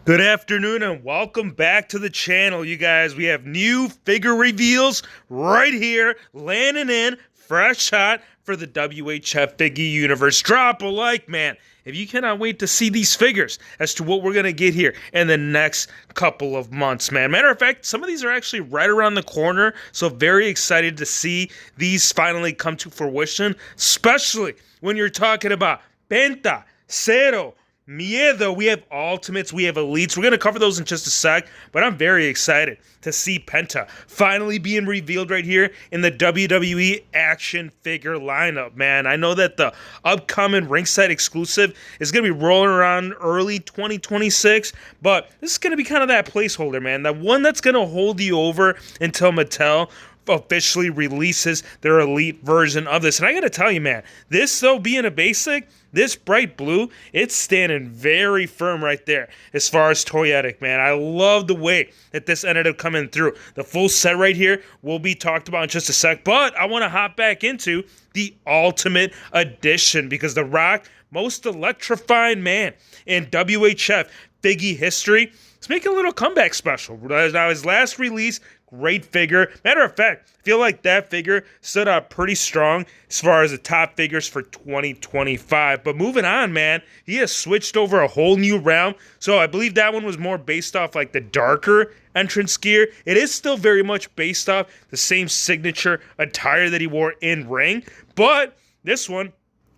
Good afternoon and welcome back to the channel, you guys. We have new figure reveals right here, landing in fresh hot for the WHF Figure Universe. Drop a like, man, if you cannot wait to see these figures as to what we're going to get here in the next couple of months, man. Matter of fact, some of these are actually right around the corner, so very excited to see these finally come to fruition, especially when you're talking about Penta, Cero, Miedo. We have Ultimates, we have Elites. We're going to cover those in just a sec, but I'm very excited to see Penta finally being revealed right here in the WWE action figure lineup, man. I know that the upcoming ringside exclusive is going to be rolling around early 2026, but this is going to be kind of that placeholder, man. The one that's going to hold you over until Mattel officially releases their elite version of this. And I gotta tell you, man, this though being a basic, this bright blue, it's standing very firm right there as far as toyetic, man. I love the way that this ended up coming through. The full set right here will be talked about in just a sec, but I want to hop back into the Ultimate Edition because The Rock, most electrifying man in WHF figgy history, is making a little comeback special. Now, his last release, great figure. Matter of fact, I feel like that figure stood out pretty strong as far as the top figures for 2025. But moving on, man, he has switched over a whole new realm. So I believe that one was more based off like the darker entrance gear. It is still very much based off the same signature attire that he wore in ring. But this one,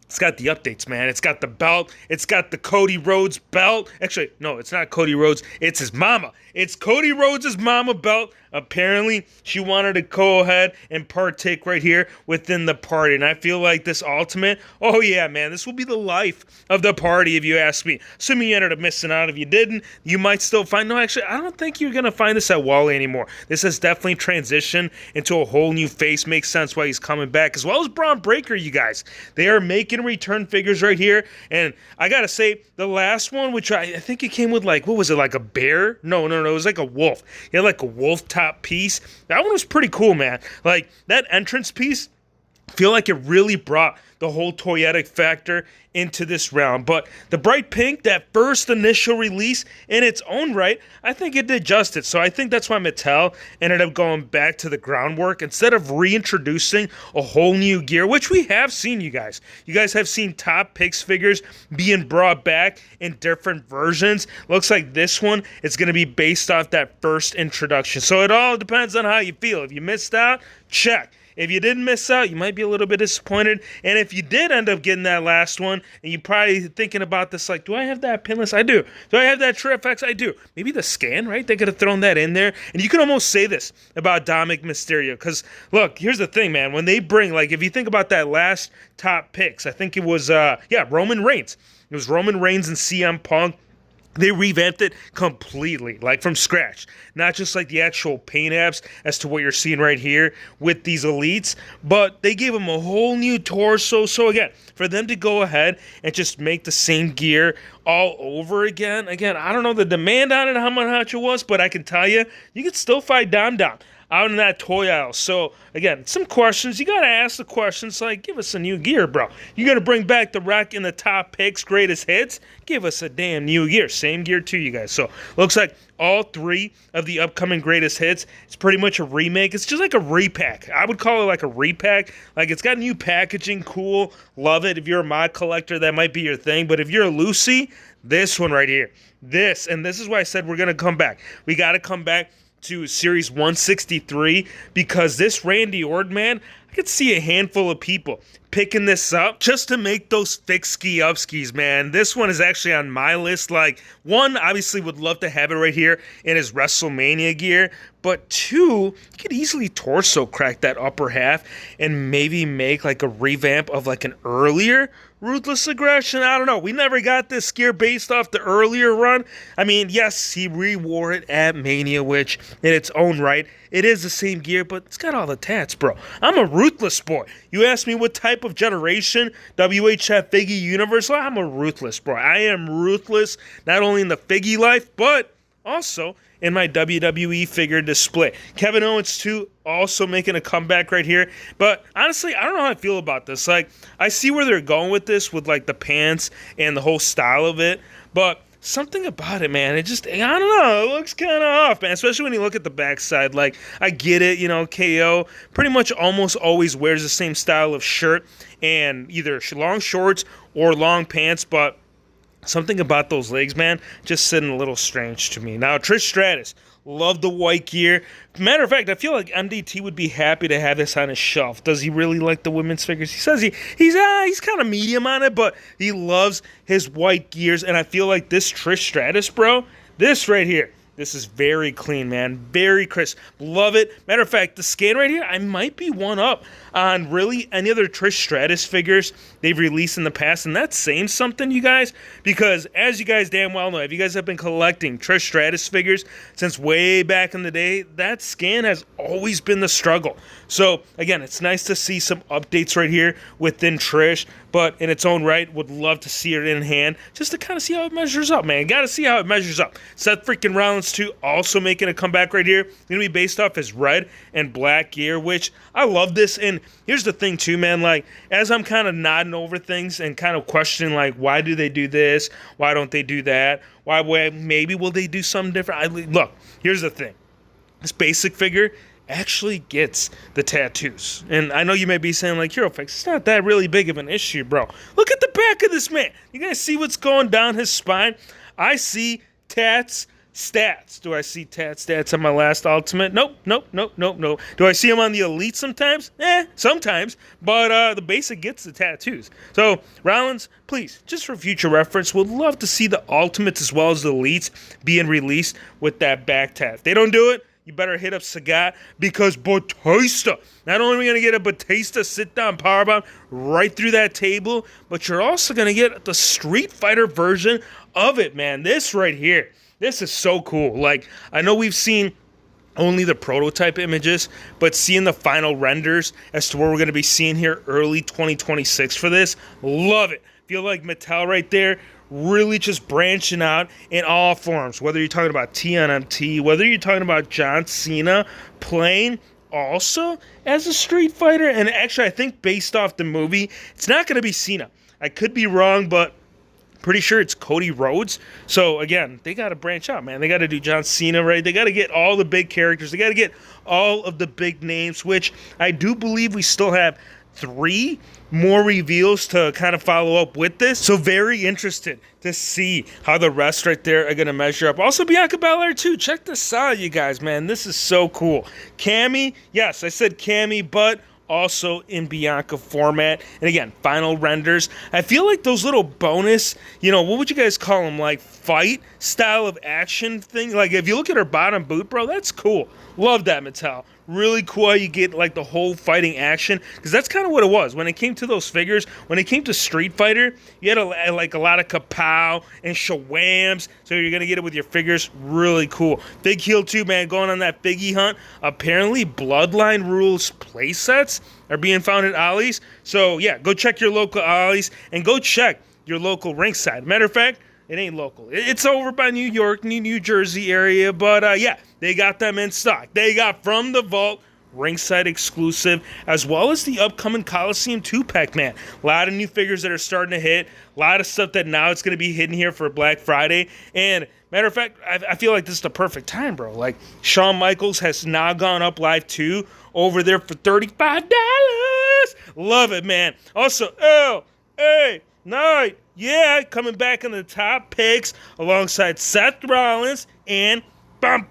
it's got the updates, man. It's got the belt. It's got the Cody Rhodes belt. Actually, no, it's not Cody Rhodes. It's his mama. It's Cody Rhodes' mama belt. Apparently, she wanted to go ahead and partake right here within the party. And I feel like this Ultimate, oh yeah, man, this will be the life of the party if you ask me. Assuming you ended up missing out. If you didn't, you might still find, no, actually, I don't think you're going to find this at Wally anymore. This has definitely transitioned into a whole new face. Makes sense why he's coming back. As well as Bron Breakker, you guys. They are making return figures right here. And I got to say, the last one, which I think it came with like, what was it, like a bear? No, it was like a wolf. He had like a wolf top piece. That one was pretty cool, man. Like that entrance piece, I feel like it really brought the whole toyetic factor into this round. But the bright pink, that first initial release in its own right, I think it did justice. So I think that's why Mattel ended up going back to the groundwork instead of reintroducing a whole new gear, which we have seen, you guys. You guys have seen top picks figures being brought back in different versions. Looks like this one is going to be based off that first introduction. So it all depends on how you feel. If you missed out, check. If you didn't miss out, you might be a little bit disappointed. And if you did end up getting that last one, and you're probably thinking about this, like, do I have that pinless? I do. Do I have that TriFX? I do. Maybe the scan, right? They could have thrown that in there. And you can almost say this about Dominic Mysterio. Because, look, here's the thing, man. When they bring, like, if you think about that last top picks, I think it was, Roman Reigns. It was Roman Reigns and CM Punk. They revamped it completely, like from scratch. Not just like the actual paint apps as to what you're seeing right here with these elites, but they gave them a whole new torso. So again, for them to go ahead and just make the same gear all over again, I don't know the demand on it, how much it was, but I can tell you, you could still fight Dom out in that toy aisle. So again, some questions. You got to ask the questions like, give us a new gear, bro. You got to bring back The Rock in the top picks, greatest hits. Give us a damn new gear. Same gear too, you guys. So looks like all three of the upcoming greatest hits, it's pretty much a remake. It's just like a repack. I would call it like a repack. Like it's got new packaging, cool, love it. If you're a mod collector, that might be your thing. But if you're a Lucy, this one right here, this is why I said we're going to come back. We got to come back to Series 163 because this Randy Orton, man, I could see a handful of people picking this up just to make those thick ski upskis, man. This one is actually on my list. Like, one, obviously would love to have it right here in his WrestleMania gear, but two, you could easily torso crack that upper half and maybe make like a revamp of like an earlier Ruthless Aggression. I don't know. We never got this gear based off the earlier run. I mean, yes, he re-wore it at Mania, which in its own right, it is the same gear, but it's got all the tats, bro. I'm a Ruthless boy. You ask me what type of generation WHF Figgy Universe, I'm a Ruthless, bro. I am Ruthless, not only in the Figgy life, but also in my WWE figure display. Kevin Owens, too, also making a comeback right here. But honestly, I don't know how I feel about this. Like, I see where they're going with this, with like the pants and the whole style of it. But something about it, man. It just, I don't know, it looks kind of off, man, especially when you look at the backside. Like, I get it, you know, KO pretty much almost always wears the same style of shirt and either long shorts or long pants, but something about those legs, man, just sitting a little strange to me. Now, Trish Stratus, love the white gear. Matter of fact, I feel like MDT would be happy to have this on his shelf. Does he really like the women's figures? He says he's kind of medium on it, but he loves his white gears. And I feel like this Trish Stratus, bro, this right here, this is very clean, man. Very crisp. Love it. Matter of fact, the scan right here, I might be one up on really any other Trish Stratus figures they've released in the past. And that's saying something, you guys, because as you guys damn well know, if you guys have been collecting Trish Stratus figures since way back in the day, that scan has always been the struggle. So, again, it's nice to see some updates right here within Trish, but in its own right, would love to see it in hand just to kind of see how it measures up, man. Got to see how it measures up. Seth freaking Rollins, too, also making a comeback right here. Going to be based off his red and black gear, which I love this. And here's the thing, too, man. Like, as I'm kind of nodding over things and kind of questioning, like, why do they do this? Why don't they do that? Why maybe will they do something different? Look, here's the thing. This basic figure actually gets the tattoos. And I know you may be saying, like, HeroFix, it's not that really big of an issue, bro. Look at the back of this man. You guys see what's going down his spine? I see tats, stats. Do I see stats on my last Ultimate? Nope. Do I see him on the Elite sometimes? Sometimes. But the basic gets the tattoos. So, Rollins, please, just for future reference, would love to see the Ultimates as well as the Elites being released with that back tat. If they don't do it, you better hit up Sagat, because Batista, not only are we going to get a Batista sit-down powerbomb right through that table, but you're also going to get the Street Fighter version of it, man. This right here, this is so cool. Like, I know we've seen only the prototype images, but seeing the final renders as to what we're going to be seeing here early 2026 for this, love it. Feel like Mattel right there, really just branching out in all forms, whether you're talking about TNMT, whether you're talking about John Cena playing also as a Street Fighter. And actually, I think based off the movie, it's not going to be Cena. I could be wrong, but pretty sure it's Cody Rhodes. So again, they got to branch out, man. They got to do John Cena, right? They got to get all the big characters. They got to get all of the big names, which I do believe we still have 3 more reveals to kind of follow up with this. So very interested to see how the rest right there are going to measure up. Also, Bianca Belair too. Check this out, you guys, man. This is so cool. Cammy, yes, I said Cammy, but also in Bianca format. And again, final renders. I feel like those little bonus, you know, what would you guys call them? Like fight style of action thing. Like if you look at her bottom boot, bro, that's cool. Love that, Mattel. Really cool how you get like the whole fighting action, because that's kind of what it was when it came to those figures. When it came to Street Fighter, you had a lot of kapow and shawams, so you're gonna get it with your figures. Really cool. Big Heel too, man, going on that Figgy hunt. Apparently Bloodline Rules play sets are being found at Ollie's, so yeah, go check your local Ollie's and go check your local Ringside. Matter of fact, it ain't local. It's over by New York, New Jersey area. But, yeah, they got them in stock. They got From the Vault, Ringside exclusive, as well as the upcoming Coliseum 2-pack, man. A lot of new figures that are starting to hit. A lot of stuff that now it's going to be hidden here for Black Friday. And, matter of fact, I feel like this is the perfect time, bro. Like, Shawn Michaels has now gone up live, too, over there for $35. Love it, man. Also, L.A. Knight. Yeah, coming back in the top picks alongside Seth Rollins and John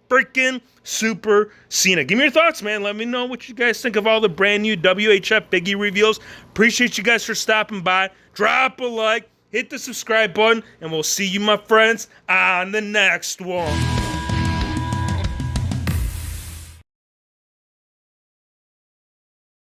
freaking Super Cena. Give me your thoughts, man. Let me know what you guys think of all the brand new WHF Biggie reveals. Appreciate you guys for stopping by. Drop a like, hit the subscribe button, and we'll see you, my friends, on the next one.